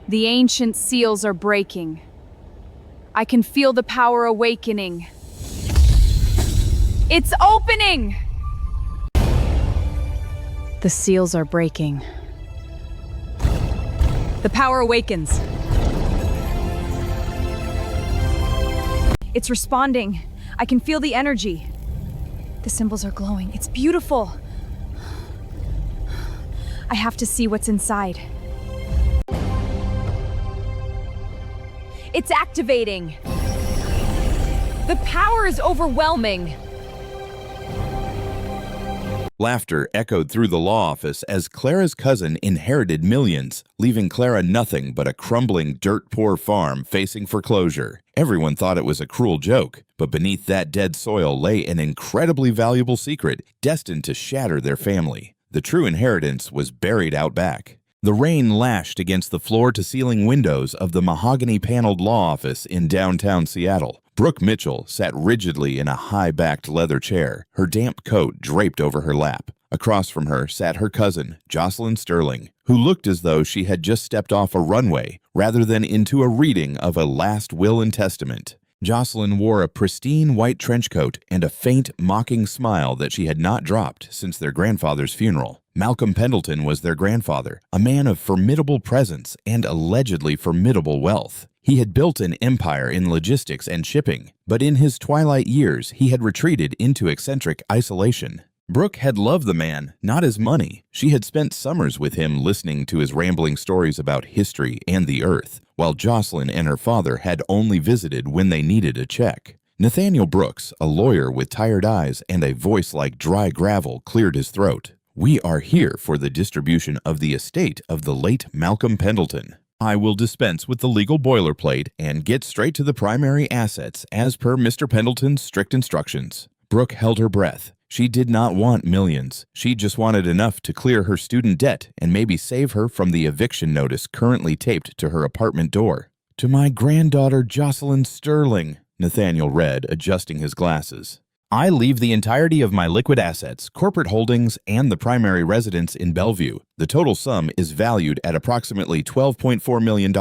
The ancient seals are breaking. I can feel the power awakening. It's opening! The seals are breaking. The power awakens. It's responding. I can feel the energy. The symbols are glowing. It's beautiful. I have to see what's inside. It's activating. The power is overwhelming. Laughter echoed through the law office as Clara's cousin inherited millions, leaving Clara nothing but a crumbling, dirt-poor farm facing foreclosure. Everyone thought it was a cruel joke, but beneath that dead soil lay an incredibly valuable secret destined to shatter their family. The true inheritance was buried out back. The rain lashed against the floor-to-ceiling windows of the mahogany-paneled law office in downtown Seattle. Brooke Mitchell sat rigidly in a high-backed leather chair, her damp coat draped over her lap. Across from her sat her cousin, Jocelyn Sterling, who looked as though she had just stepped off a runway rather than into a reading of a last will and testament. Jocelyn wore a pristine white trench coat and a faint, mocking smile that she had not dropped since their grandfather's funeral. Malcolm Pendleton was their grandfather, a man of formidable presence and allegedly formidable wealth. He had built an empire in logistics and shipping, but in his twilight years he had retreated into eccentric isolation. Brooke had loved the man, not his money. She had spent summers with him listening to his rambling stories about history and the earth, while Jocelyn and her father had only visited when they needed a check. Nathaniel Brooks, a lawyer with tired eyes and a voice like dry gravel, cleared his throat. "We are here for the distribution of the estate of the late Malcolm Pendleton. I will dispense with the legal boilerplate and get straight to the primary assets as per Mr. Pendleton's strict instructions." Brooke held her breath. She did not want millions. She just wanted enough to clear her student debt and maybe save her from the eviction notice currently taped to her apartment door. "To my granddaughter Jocelyn Sterling," Nathaniel read, adjusting his glasses. "I leave the entirety of my liquid assets, corporate holdings, and the primary residence in Bellevue. The total sum is valued at approximately $12.4 million.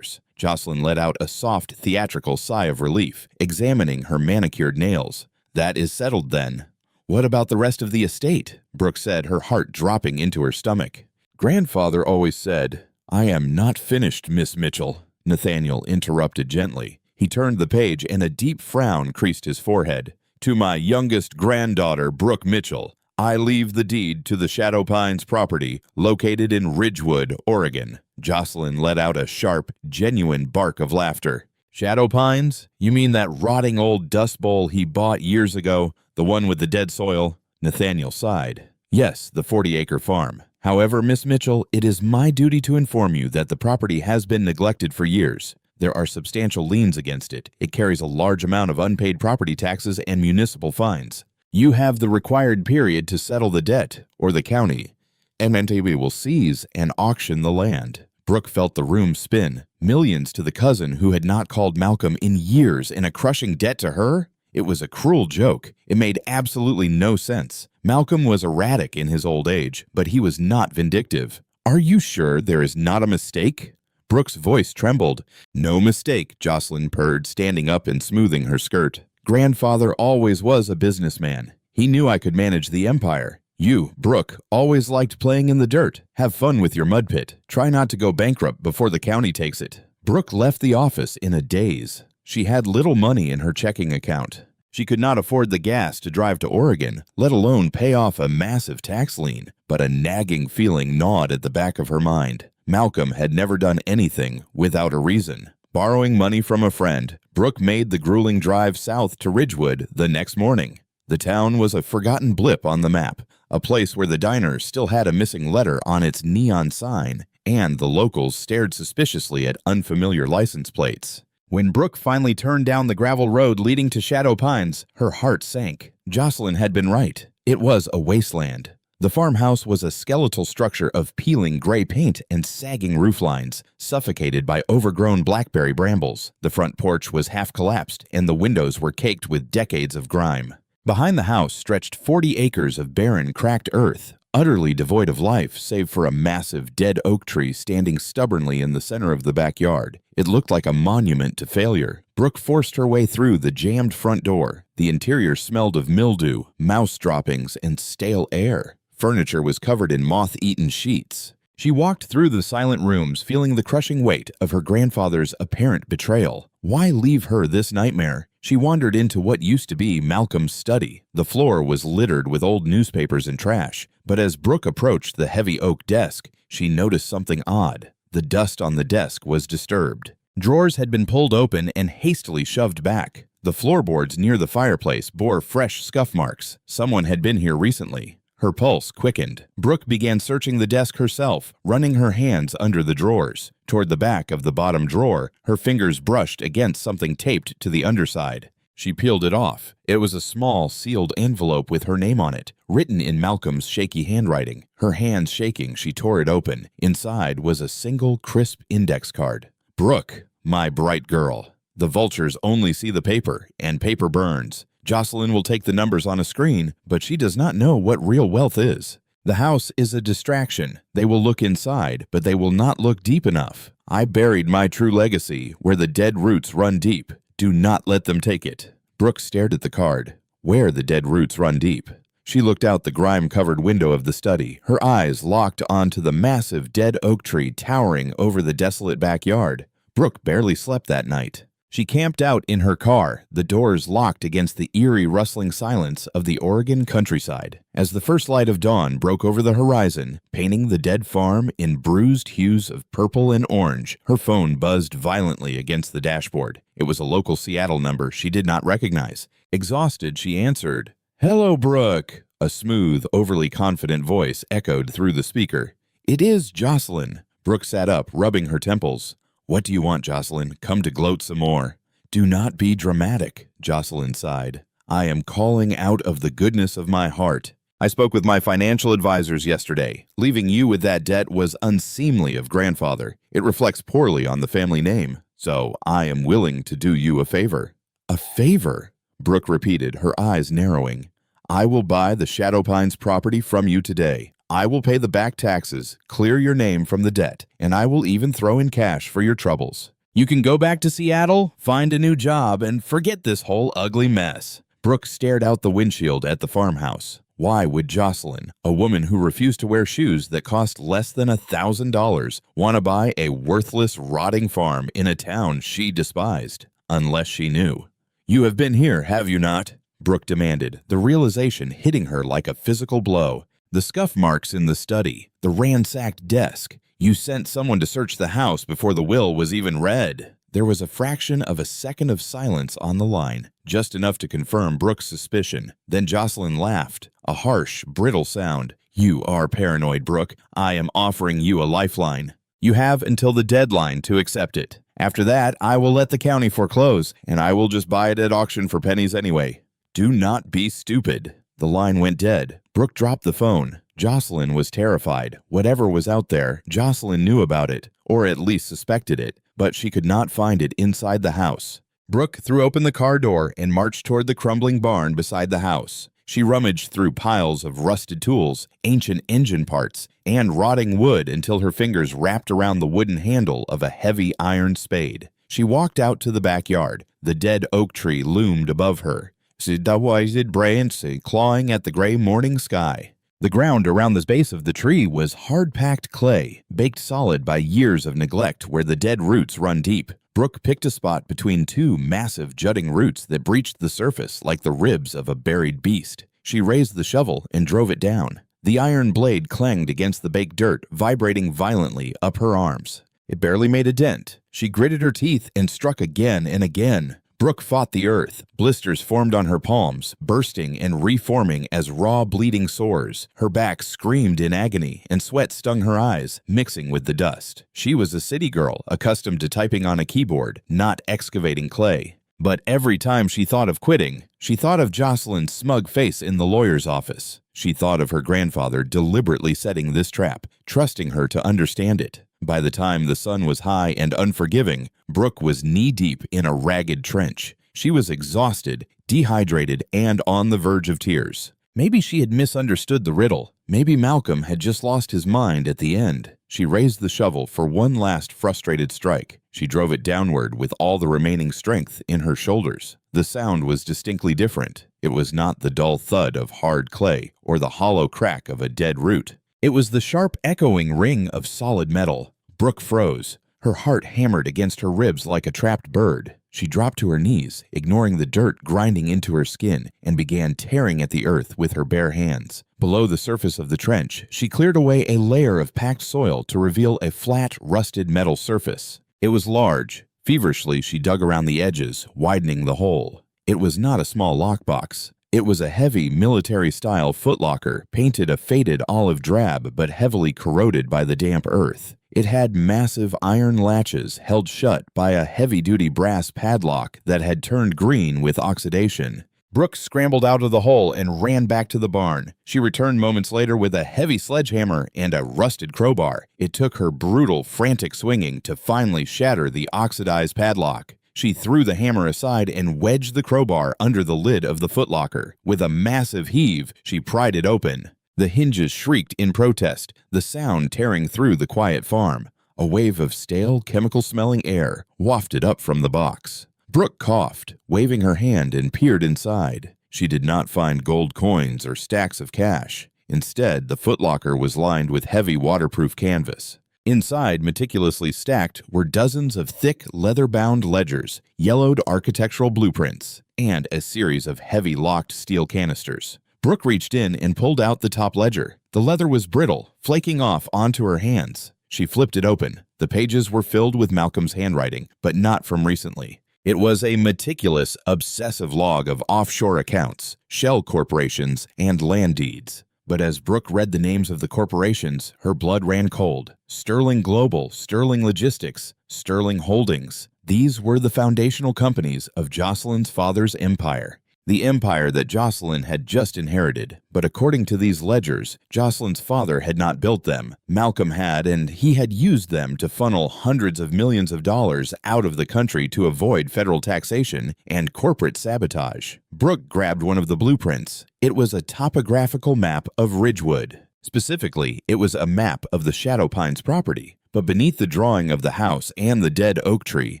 Jocelyn let out a soft, theatrical sigh of relief, examining her manicured nails. "That is settled, then." "What about the rest of the estate?" Brooke said, her heart dropping into her stomach. "Grandfather always said, 'I am not finished, Miss Mitchell,'" Nathaniel interrupted gently. He turned the page and a deep frown creased his forehead. "To my youngest granddaughter, Brooke Mitchell, I leave the deed to the Shadow Pines property located in Ridgewood, Oregon." Jocelyn let out a sharp, genuine bark of laughter. "Shadow Pines? You mean that rotting old dust bowl he bought years ago, the one with the dead soil?" Nathaniel sighed. "Yes, the 40-acre farm. However, Miss Mitchell, it is my duty to inform you that the property has been neglected for years. There are substantial liens against it. It carries a large amount of unpaid property taxes and municipal fines. You have the required period to settle the debt, or the county, and we will seize and auction the land." Brooke felt the room spin. Millions to the cousin who had not called Malcolm in years and a crushing debt to her? It was a cruel joke. It made absolutely no sense. Malcolm was erratic in his old age, but he was not vindictive. "Are you sure there is not a mistake?" Brooke's voice trembled. "No mistake," Jocelyn purred, standing up and smoothing her skirt. "Grandfather always was a businessman. He knew I could manage the empire. You, Brooke, always liked playing in the dirt. Have fun with your mud pit. Try not to go bankrupt before the county takes it." Brooke left the office in a daze. She had little money in her checking account. She could not afford the gas to drive to Oregon, let alone pay off a massive tax lien, but a nagging feeling gnawed at the back of her mind. Malcolm had never done anything without a reason. Borrowing money from a friend, Brooke made the grueling drive south to Ridgewood the next morning. The town was a forgotten blip on the map, a place where the diner still had a missing letter on its neon sign, and the locals stared suspiciously at unfamiliar license plates. When Brooke finally turned down the gravel road leading to Shadow Pines, her heart sank. Jocelyn had been right. It was a wasteland. The farmhouse was a skeletal structure of peeling gray paint and sagging roof lines, suffocated by overgrown blackberry brambles. The front porch was half collapsed, and the windows were caked with decades of grime. Behind the house stretched 40 acres of barren, cracked earth, utterly devoid of life save for a massive dead oak tree standing stubbornly in the center of the backyard. It looked like a monument to failure. Brooke forced her way through the jammed front door. The interior smelled of mildew, mouse droppings, and stale air. Furniture was covered in moth-eaten sheets. She walked through the silent rooms, feeling the crushing weight of her grandfather's apparent betrayal. Why leave her this nightmare? She wandered into what used to be Malcolm's study. The floor was littered with old newspapers and trash, but as Brooke approached the heavy oak desk, she noticed something odd. The dust on the desk was disturbed. Drawers had been pulled open and hastily shoved back. The floorboards near the fireplace bore fresh scuff marks. Someone had been here recently. Her pulse quickened. Brooke began searching the desk herself, running her hands under the drawers. Toward the back of the bottom drawer, her fingers brushed against something taped to the underside. She peeled it off. It was a small, sealed envelope with her name on it, written in Malcolm's shaky handwriting. Her hands shaking, she tore it open. Inside was a single, crisp index card. Brooke, my bright girl. The vultures only see the paper, and paper burns. Jocelyn will take the numbers on a screen, but she does not know what real wealth is. The house is a distraction. They will look inside, but they will not look deep enough. I buried my true legacy where the dead roots run deep. Do not let them take it. Brooke stared at the card. Where the dead roots run deep. She looked out the grime-covered window of the study, her eyes locked onto the massive dead oak tree towering over the desolate backyard. Brooke barely slept that night. She camped out in her car, the doors locked against the eerie rustling silence of the Oregon countryside. As the first light of dawn broke over the horizon, painting the dead farm in bruised hues of purple and orange, her phone buzzed violently against the dashboard. It was a local Seattle number she did not recognize. Exhausted, she answered. "Hello, Brooke." A smooth, overly confident voice echoed through the speaker. "It is Jocelyn." Brooke sat up, rubbing her temples. "What do you want, Jocelyn? Come to gloat some more." "Do not be dramatic," Jocelyn sighed. "I am calling out of the goodness of my heart. I spoke with my financial advisors yesterday. Leaving you with that debt was unseemly of grandfather. It reflects poorly on the family name. So I am willing to do you a favor." "A favor?" Brooke repeated, her eyes narrowing. "I will buy the Shadow Pines property from you today. I will pay the back taxes, clear your name from the debt, and I will even throw in cash for your troubles. You can go back to Seattle, find a new job, and forget this whole ugly mess." Brooke stared out the windshield at the farmhouse. Why would Jocelyn, a woman who refused to wear shoes that cost less than $1,000, want to buy a worthless, rotting farm in a town she despised? Unless she knew. "You have been here, have you not?" Brooke demanded, the realization hitting her like a physical blow. The scuff marks in the study, the ransacked desk. You sent someone to search the house before the will was even read. There was a fraction of a second of silence on the line, just enough to confirm Brooke's suspicion. Then Jocelyn laughed, a harsh, brittle sound. "You are paranoid, Brooke. I am offering you a lifeline. You have until the deadline to accept it. After that, I will let the county foreclose, and I will just buy it at auction for pennies anyway. Do not be stupid." The line went dead. Brooke dropped the phone. Jocelyn was terrified. Whatever was out there, Jocelyn knew about it, or at least suspected it, but she could not find it inside the house. Brooke threw open the car door and marched toward the crumbling barn beside the house. She rummaged through piles of rusted tools, ancient engine parts, and rotting wood until her fingers wrapped around the wooden handle of a heavy iron spade. She walked out to the backyard. The dead oak tree loomed above her. Sidawized branch clawing at the gray morning sky. The ground around the base of the tree was hard-packed clay, baked solid by years of neglect where the dead roots run deep. Brooke picked a spot between two massive jutting roots that breached the surface like the ribs of a buried beast. She raised the shovel and drove it down. The iron blade clanged against the baked dirt, vibrating violently up her arms. It barely made a dent. She gritted her teeth and struck again and again. Brooke fought the earth. Blisters formed on her palms, bursting and reforming as raw bleeding sores. Her back screamed in agony, and sweat stung her eyes, mixing with the dust. She was a city girl, accustomed to typing on a keyboard, not excavating clay. But every time she thought of quitting, she thought of Jocelyn's smug face in the lawyer's office. She thought of her grandfather deliberately setting this trap, trusting her to understand it. By the time the sun was high and unforgiving, Brooke was knee-deep in a ragged trench. She was exhausted, dehydrated, and on the verge of tears. Maybe she had misunderstood the riddle. Maybe Malcolm had just lost his mind at the end. She raised the shovel for one last frustrated strike. She drove it downward with all the remaining strength in her shoulders. The sound was distinctly different. It was not the dull thud of hard clay or the hollow crack of a dead root. It was the sharp echoing ring of solid metal. Brooke froze. Her heart hammered against her ribs like a trapped bird. She dropped to her knees, ignoring the dirt grinding into her skin, and began tearing at the earth with her bare hands. Below the surface of the trench, she cleared away a layer of packed soil to reveal a flat, rusted metal surface. It was large. Feverishly, she dug around the edges, widening the hole. It was not a small lockbox. It was a heavy, military-style footlocker, painted a faded olive drab but heavily corroded by the damp earth. It had massive iron latches held shut by a heavy-duty brass padlock that had turned green with oxidation. Brooke scrambled out of the hole and ran back to the barn. She returned moments later with a heavy sledgehammer and a rusted crowbar. It took her brutal, frantic swinging to finally shatter the oxidized padlock. She threw the hammer aside and wedged the crowbar under the lid of the footlocker. With a massive heave, she pried it open. The hinges shrieked in protest, the sound tearing through the quiet farm. A wave of stale, chemical-smelling air wafted up from the box. Brooke coughed, waving her hand, and peered inside. She did not find gold coins or stacks of cash. Instead, the footlocker was lined with heavy waterproof canvas. Inside, meticulously stacked, were dozens of thick, leather-bound ledgers, yellowed architectural blueprints, and a series of heavy locked steel canisters. Brooke reached in and pulled out the top ledger. The leather was brittle, flaking off onto her hands. She flipped it open. The pages were filled with Malcolm's handwriting, but not from recently. It was a meticulous, obsessive log of offshore accounts, shell corporations, and land deeds. But as Brooke read the names of the corporations, her blood ran cold. Sterling Global, Sterling Logistics, Sterling Holdings. These were the foundational companies of Jocelyn's father's empire. The empire that Jocelyn had just inherited. But according to these ledgers, Jocelyn's father had not built them. Malcolm had, and he had used them to funnel hundreds of millions of dollars out of the country to avoid federal taxation and corporate sabotage. Brooke grabbed one of the blueprints. It was a topographical map of Ridgewood. Specifically, it was a map of the Shadow Pines property. But beneath the drawing of the house and the dead oak tree,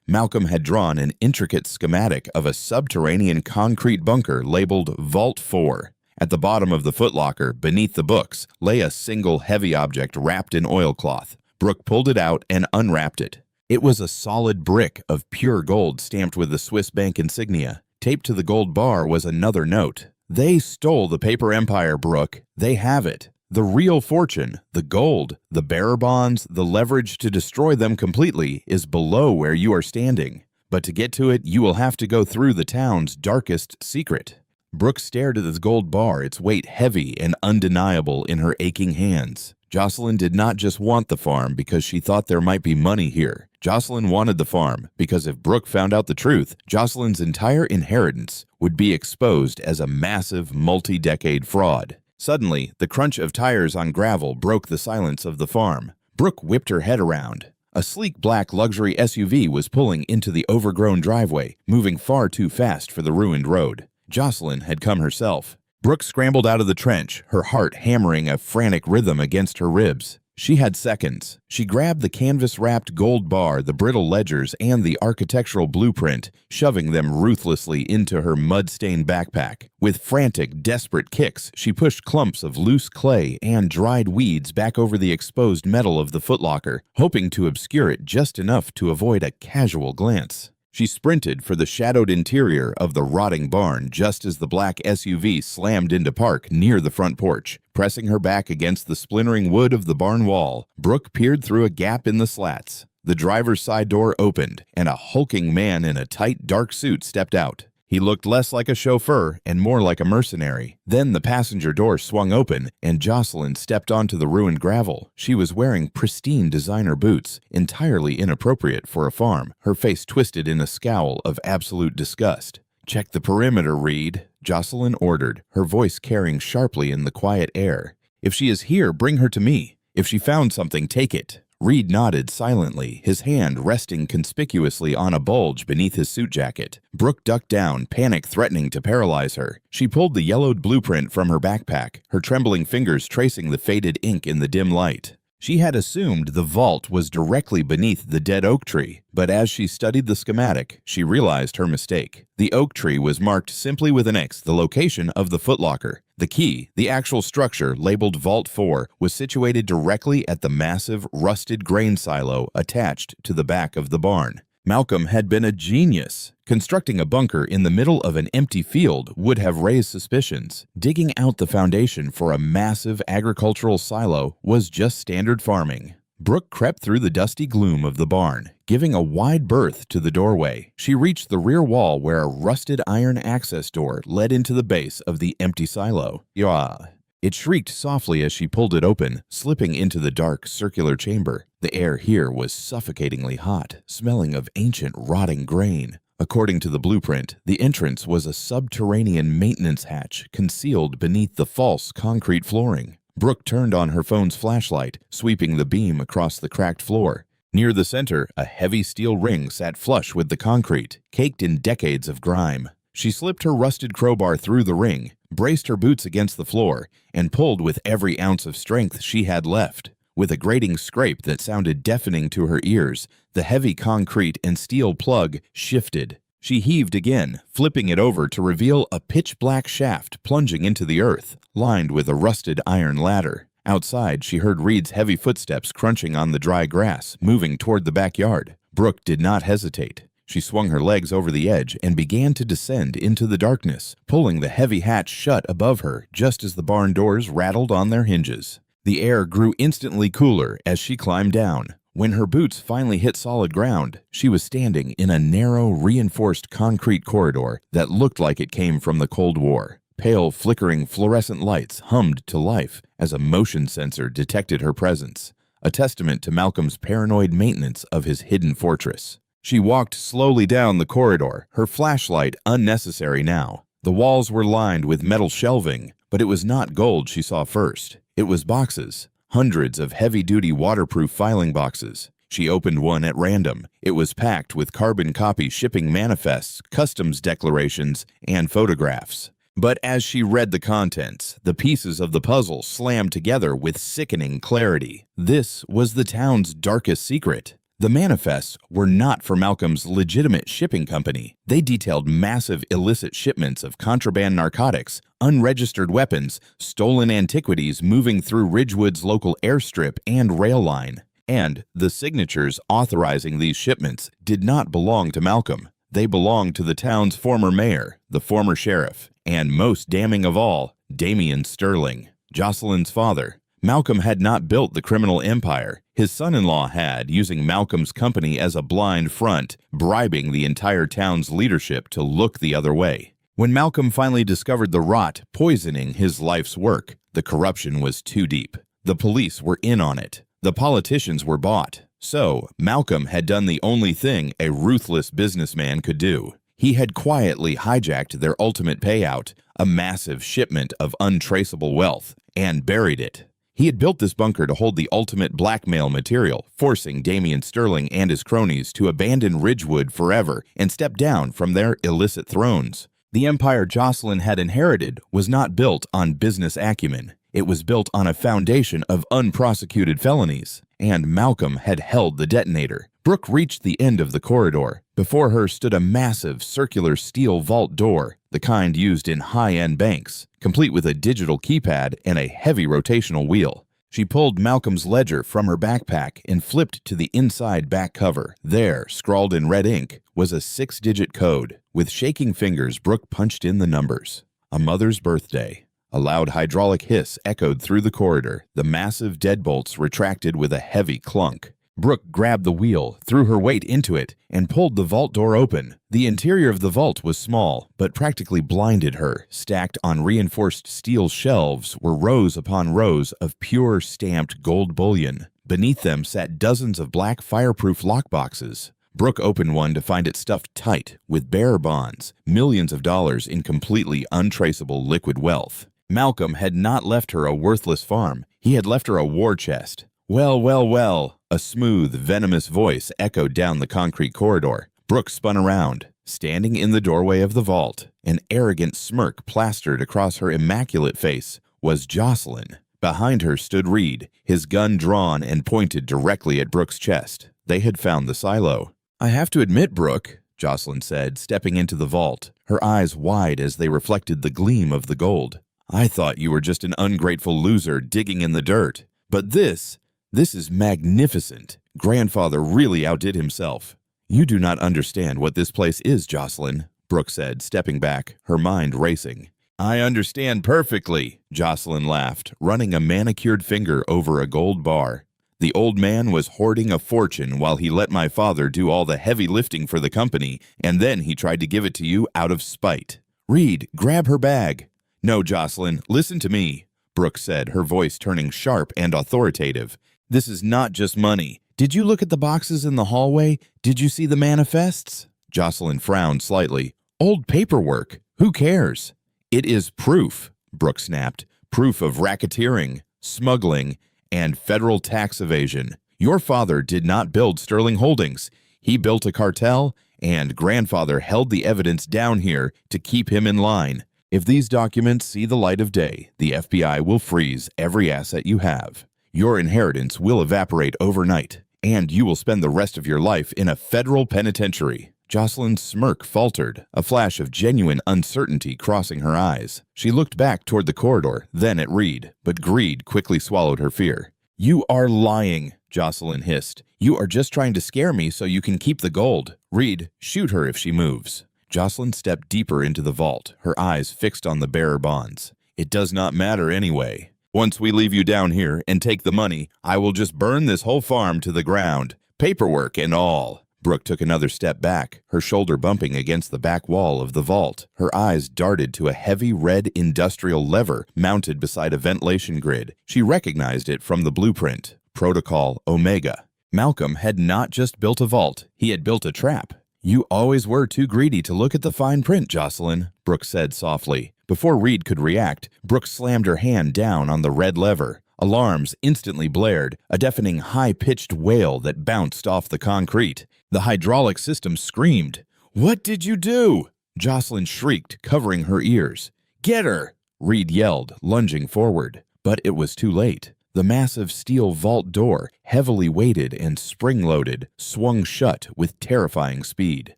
Malcolm had drawn an intricate schematic of a subterranean concrete bunker labeled Vault 4. At the bottom of the footlocker, beneath the books, lay a single heavy object wrapped in oilcloth. Brooke pulled it out and unwrapped it. It was a solid brick of pure gold stamped with the Swiss bank insignia. Taped to the gold bar was another note. "They stole the paper empire, Brooke. They have it. The real fortune, the gold, the bearer bonds, the leverage to destroy them completely is below where you are standing. But to get to it, you will have to go through the town's darkest secret." Brooke stared at the gold bar, its weight heavy and undeniable in her aching hands. Jocelyn did not just want the farm because she thought there might be money here. Jocelyn wanted the farm because if Brooke found out the truth, Jocelyn's entire inheritance would be exposed as a massive, multi-decade fraud. Suddenly, the crunch of tires on gravel broke the silence of the farm. Brooke whipped her head around. A sleek black luxury SUV was pulling into the overgrown driveway, moving far too fast for the ruined road. Jocelyn had come herself. Brooke scrambled out of the trench, her heart hammering a frantic rhythm against her ribs. She had seconds. She grabbed the canvas-wrapped gold bar, the brittle ledgers, and the architectural blueprint, shoving them ruthlessly into her mud-stained backpack. With frantic, desperate kicks, she pushed clumps of loose clay and dried weeds back over the exposed metal of the footlocker, hoping to obscure it just enough to avoid a casual glance. She sprinted for the shadowed interior of the rotting barn just as the black SUV slammed into park near the front porch. Pressing her back against the splintering wood of the barn wall, Brooke peered through a gap in the slats. The driver's side door opened, and a hulking man in a tight, dark suit stepped out. He looked less like a chauffeur and more like a mercenary. Then the passenger door swung open, and Jocelyn stepped onto the ruined gravel. She was wearing pristine designer boots, entirely inappropriate for a farm, her face twisted in a scowl of absolute disgust. "Check the perimeter, Reed," Jocelyn ordered, her voice carrying sharply in the quiet air. "If she is here, bring her to me. If she found something, take it. Reed nodded silently, his hand resting conspicuously on a bulge beneath his suit jacket. Brooke ducked down, panic threatening to paralyze her. She pulled the yellowed blueprint from her backpack, her trembling fingers tracing the faded ink in the dim light. She had assumed the vault was directly beneath the dead oak tree, but as she studied the schematic, she realized her mistake. The oak tree was marked simply with an X, the location of the footlocker. The key, the actual structure labeled Vault 4, was situated directly at the massive, rusted grain silo attached to the back of the barn. Malcolm had been a genius. Constructing a bunker in the middle of an empty field would have raised suspicions. Digging out the foundation for a massive agricultural silo was just standard farming. Brooke crept through the dusty gloom of the barn, giving a wide berth to the doorway. She reached the rear wall where a rusted iron access door led into the base of the empty silo. Yah! It shrieked softly as she pulled it open, slipping into the dark, circular chamber. The air here was suffocatingly hot, smelling of ancient, rotting grain. According to the blueprint, the entrance was a subterranean maintenance hatch concealed beneath the false concrete flooring. Brooke turned on her phone's flashlight, sweeping the beam across the cracked floor. Near the center, a heavy steel ring sat flush with the concrete, caked in decades of grime. She slipped her rusted crowbar through the ring, braced her boots against the floor, and pulled with every ounce of strength she had left. With a grating scrape that sounded deafening to her ears, the heavy concrete and steel plug shifted. She heaved again, flipping it over to reveal a pitch-black shaft plunging into the earth, lined with a rusted iron ladder. Outside, she heard Reed's heavy footsteps crunching on the dry grass, moving toward the backyard. Brooke did not hesitate. She swung her legs over the edge and began to descend into the darkness, pulling the heavy hatch shut above her just as the barn doors rattled on their hinges. The air grew instantly cooler as she climbed down. When her boots finally hit solid ground, she was standing in a narrow, reinforced concrete corridor that looked like it came from the Cold War. Pale, flickering fluorescent lights hummed to life as a motion sensor detected her presence, a testament to Malcolm's paranoid maintenance of his hidden fortress. She walked slowly down the corridor, her flashlight unnecessary now. The walls were lined with metal shelving, but it was not gold she saw first. It was boxes, hundreds of heavy-duty waterproof filing boxes. She opened one at random. It was packed with carbon copy shipping manifests, customs declarations, and photographs. But as she read the contents, the pieces of the puzzle slammed together with sickening clarity. This was the town's darkest secret. The manifests were not for Malcolm's legitimate shipping company. They detailed massive illicit shipments of contraband narcotics, unregistered weapons, stolen antiquities moving through Ridgewood's local airstrip and rail line. And the signatures authorizing these shipments did not belong to Malcolm. They belonged to the town's former mayor, the former sheriff, and most damning of all, Damian Sterling, Jocelyn's father. Malcolm had not built the criminal empire. His son-in-law had, using Malcolm's company as a blind front, bribing the entire town's leadership to look the other way. When Malcolm finally discovered the rot poisoning his life's work, the corruption was too deep. The police were in on it. The politicians were bought. So, Malcolm had done the only thing a ruthless businessman could do. He had quietly hijacked their ultimate payout, a massive shipment of untraceable wealth, and buried it. He had built this bunker to hold the ultimate blackmail material, forcing Damian Sterling and his cronies to abandon Ridgewood forever and step down from their illicit thrones. The empire Jocelyn had inherited was not built on business acumen. It was built on a foundation of unprosecuted felonies, and Malcolm had held the detonator. Brooke reached the end of the corridor. Before her stood a massive circular steel vault door, the kind used in high-end banks, complete with a digital keypad and a heavy rotational wheel. She pulled Malcolm's ledger from her backpack and flipped to the inside back cover. There, scrawled in red ink, was a 6-digit code. With shaking fingers, Brooke punched in the numbers. A mother's birthday. A loud hydraulic hiss echoed through the corridor. The massive deadbolts retracted with a heavy clunk. Brooke grabbed the wheel, threw her weight into it, and pulled the vault door open. The interior of the vault was small, but practically blinded her. Stacked on reinforced steel shelves were rows upon rows of pure stamped gold bullion. Beneath them sat dozens of black fireproof lockboxes. Brooke opened one to find it stuffed tight with bearer bonds, millions of dollars in completely untraceable liquid wealth. Malcolm had not left her a worthless farm. He had left her a war chest. Well, well, well. A smooth, venomous voice echoed down the concrete corridor. Brooke spun around. Standing in the doorway of the vault, an arrogant smirk plastered across her immaculate face, was Jocelyn. Behind her stood Reed, his gun drawn and pointed directly at Brooke's chest. They had found the silo. "I have to admit, Brooke," Jocelyn said, stepping into the vault, her eyes wide as they reflected the gleam of the gold. "I thought you were just an ungrateful loser digging in the dirt. But this is magnificent. Grandfather really outdid himself." "You do not understand what this place is, Jocelyn," Brooke said, stepping back, her mind racing. "I understand perfectly," Jocelyn laughed, running a manicured finger over a gold bar. "The old man was hoarding a fortune while he let my father do all the heavy lifting for the company, and then he tried to give it to you out of spite. Reed, grab her bag." "No, Jocelyn, listen to me," Brooke said, her voice turning sharp and authoritative. "This is not just money. Did you look at the boxes in the hallway? Did you see the manifests?" Jocelyn frowned slightly. "Old paperwork. Who cares?" "It is proof," Brooke snapped. "Proof of racketeering, smuggling, and federal tax evasion. Your father did not build Sterling Holdings. He built a cartel, and grandfather held the evidence down here to keep him in line. If these documents see the light of day, the FBI will freeze every asset you have. Your inheritance will evaporate overnight, and you will spend the rest of your life in a federal penitentiary." Jocelyn's smirk faltered, a flash of genuine uncertainty crossing her eyes. She looked back toward the corridor, then at Reed, but greed quickly swallowed her fear. "You are lying," Jocelyn hissed. "You are just trying to scare me so you can keep the gold. Reed, shoot her if she moves." Jocelyn stepped deeper into the vault, her eyes fixed on the bearer bonds. "It does not matter anyway. Once we leave you down here and take the money, I will just burn this whole farm to the ground, paperwork and all." Brooke took another step back, her shoulder bumping against the back wall of the vault. Her eyes darted to a heavy red industrial lever mounted beside a ventilation grid. She recognized it from the blueprint. Protocol Omega. Malcolm had not just built a vault, he had built a trap. "You always were too greedy to look at the fine print, Jocelyn," Brooke said softly. Before Reed could react, Brooke slammed her hand down on the red lever. Alarms instantly blared, a deafening high-pitched wail that bounced off the concrete. The hydraulic system screamed. "What did you do?" Jocelyn shrieked, covering her ears. "Get her!" Reed yelled, lunging forward. But it was too late. The massive steel vault door, heavily weighted and spring-loaded, swung shut with terrifying speed.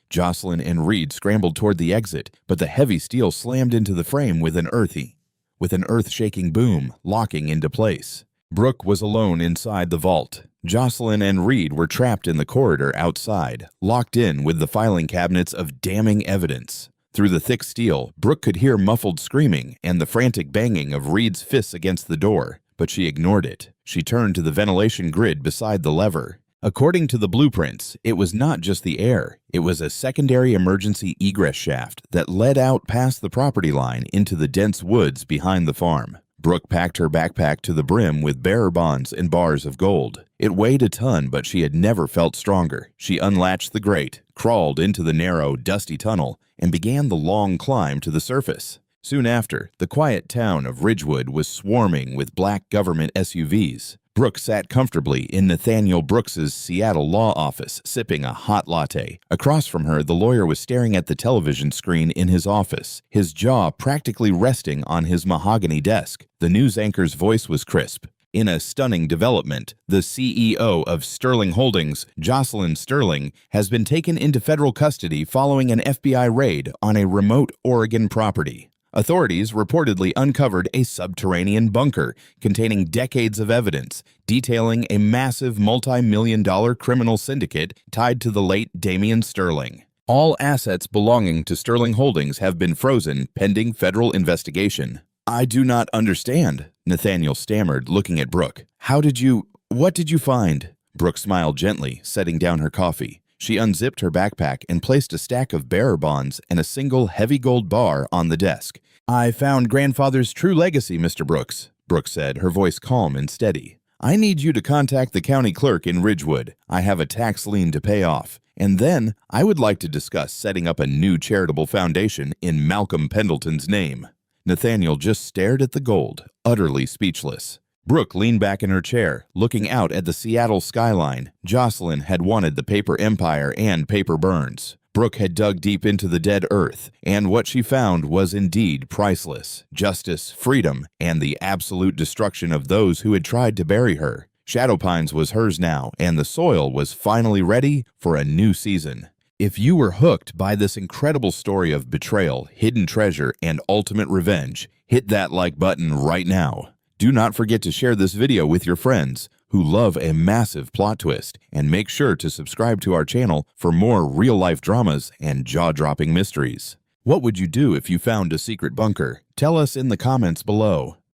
Jocelyn and Reed scrambled toward the exit, but the heavy steel slammed into the frame with an earth-shaking boom, locking into place. Brooke was alone inside the vault. Jocelyn and Reed were trapped in the corridor outside, locked in with the filing cabinets of damning evidence. Through the thick steel, Brooke could hear muffled screaming and the frantic banging of Reed's fists against the door, but she ignored it. She turned to the ventilation grid beside the lever. According to the blueprints, it was not just the air. It was a secondary emergency egress shaft that led out past the property line into the dense woods behind the farm. Brooke packed her backpack to the brim with bearer bonds and bars of gold. It weighed a ton, but she had never felt stronger. She unlatched the grate, crawled into the narrow, dusty tunnel, and began the long climb to the surface. Soon after, the quiet town of Ridgewood was swarming with black government SUVs. Brooke sat comfortably in Nathaniel Brooks's Seattle law office, sipping a hot latte. Across from her, the lawyer was staring at the television screen in his office, his jaw practically resting on his mahogany desk. The news anchor's voice was crisp. In a stunning development, the CEO of Sterling Holdings, Jocelyn Sterling, has been taken into federal custody following an FBI raid on a remote Oregon property. Authorities reportedly uncovered a subterranean bunker containing decades of evidence, detailing a massive multi-million-dollar criminal syndicate tied to the late Damian Sterling. All assets belonging to Sterling Holdings have been frozen pending federal investigation. "I do not understand," Nathaniel stammered, looking at Brooke. What did you find?" Brooke smiled gently, setting down her coffee. She unzipped her backpack and placed a stack of bearer bonds and a single heavy gold bar on the desk. "I found grandfather's true legacy, Mr. Brooks," Brooke said, her voice calm and steady. "I need you to contact the county clerk in Ridgewood. I have a tax lien to pay off. And then I would like to discuss setting up a new charitable foundation in Malcolm Pendleton's name." Nathaniel just stared at the gold, utterly speechless. Brooke leaned back in her chair, looking out at the Seattle skyline. Jocelyn had wanted the paper empire and paper burns. Brooke had dug deep into the dead earth, and what she found was indeed priceless. Justice, freedom, and the absolute destruction of those who had tried to bury her. Shadow Pines was hers now, and the soil was finally ready for a new season. If you were hooked by this incredible story of betrayal, hidden treasure, and ultimate revenge, hit that like button right now. Do not forget to share this video with your friends who love a massive plot twist, and make sure to subscribe to our channel for more real-life dramas and jaw-dropping mysteries. What would you do if you found a secret bunker? Tell us in the comments below.